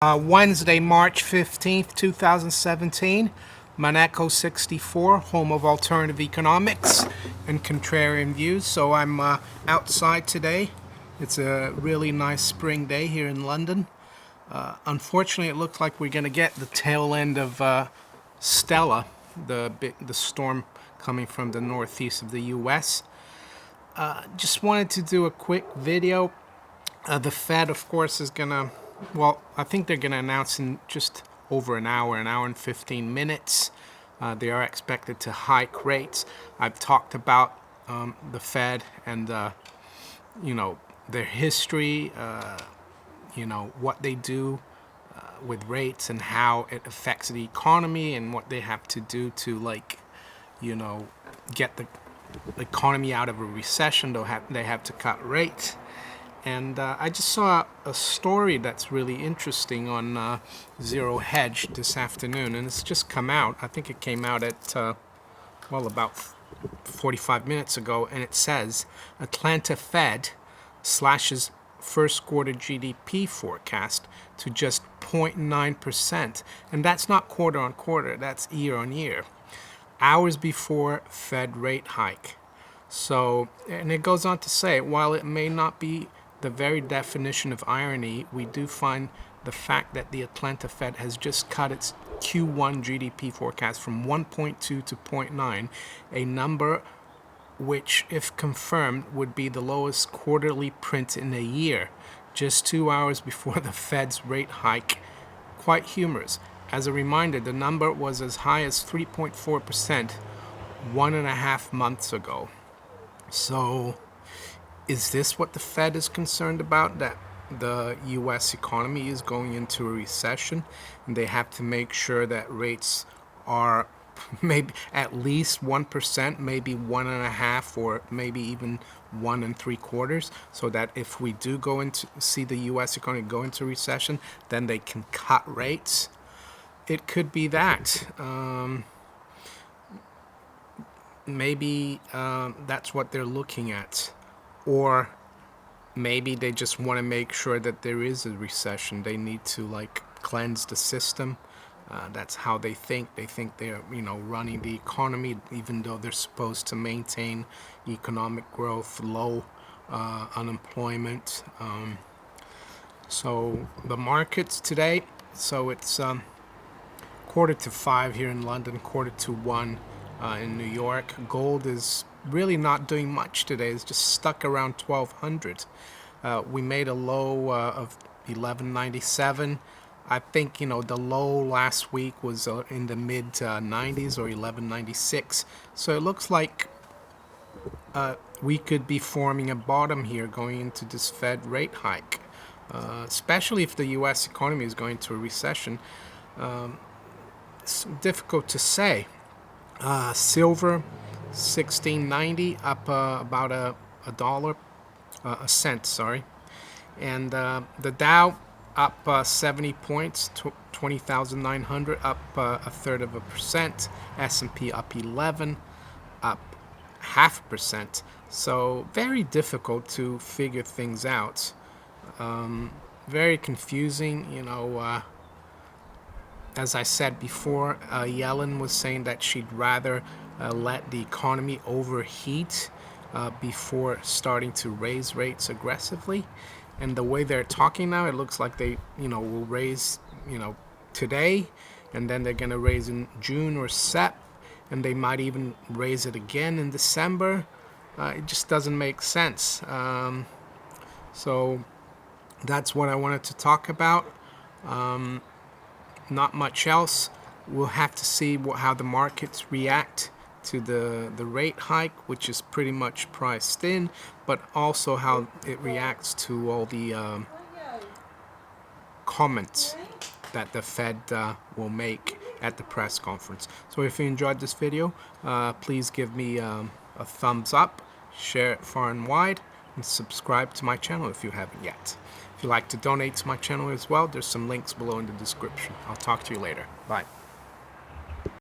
Wednesday, March 15th, 2017. Monaco 64, home of alternative economics and contrarian views. So I'm outside today. It's a really nice spring day here in London. Unfortunately, it looks like we're going to get the tail end of Stella, the storm coming from the northeast of the U.S. Just wanted to do a quick video. The Fed, of course, is going to, well, I think they're going to announce in just over an hour and 15 minutes. They are expected to hike rates. I've talked about the Fed and, their history, what they do with rates and how it affects the economy and what they have to do to, get the economy out of a recession. They have to cut rates. And I just saw a story that's really interesting on Zero Hedge this afternoon, and it's just come out. I think it came out at, about 45 minutes ago, and it says, Atlanta Fed slashes first quarter GDP forecast to just 0.9%. And that's not quarter on quarter, that's year on year. Hours before Fed rate hike. So, and it goes on to say, while it may not be the very definition of irony, we do find the fact that the Atlanta Fed has just cut its Q1 GDP forecast from 1.2 to 0.9, a number which, if confirmed, would be the lowest quarterly print in a year, just 2 hours before the Fed's rate hike. Quite humorous. As a reminder, the number was as high as 3.4% 1.5 months ago. So, is this what the Fed is concerned about, that the U.S. economy is going into a recession and they have to make sure that rates are maybe at least 1%, maybe 1.5%, or maybe even 1 3/4, so that if we do go into see the U.S. economy go into recession, then they can cut rates? It could be that. Maybe that's what they're looking at. Or maybe they just want to make sure that there is a recession. They need to cleanse the system. That's how they think. They think they're running the economy, even though they're supposed to maintain economic growth, low unemployment. So the markets today. So it's 4:45 here in London, 4:45 in New York. Gold is really not doing much today. It's just stuck around 1200. We made a low of 1197. I think the low last week was in the mid 90s, or 1196. So it looks like we could be forming a bottom here going into this Fed rate hike, especially if the U.S. economy is going to a recession. It's difficult to say. Silver, 1690, up about a cent, sorry. And the Dow up 70 points, 20,900, up 1/3%. S&P up 11, up 0.5%. So very difficult to figure things out. Very confusing, as I said before, Yellen was saying that she'd rather let the economy overheat before starting to raise rates aggressively. And the way they're talking now, it looks like they, will raise, today, and then they're going to raise in June or Sep, and they might even raise it again in December. It just doesn't make sense. So that's what I wanted to talk about. Not much else. We'll have to see how the markets react to the rate hike, which is pretty much priced in, but also how it reacts to all the comments that the Fed will make at the press conference. So if you enjoyed this video, please give me a thumbs up, share it far and wide, and subscribe to my channel if you haven't yet. If you'd like to donate to my channel as well, there's some links below in the description. I'll talk to you later. Bye.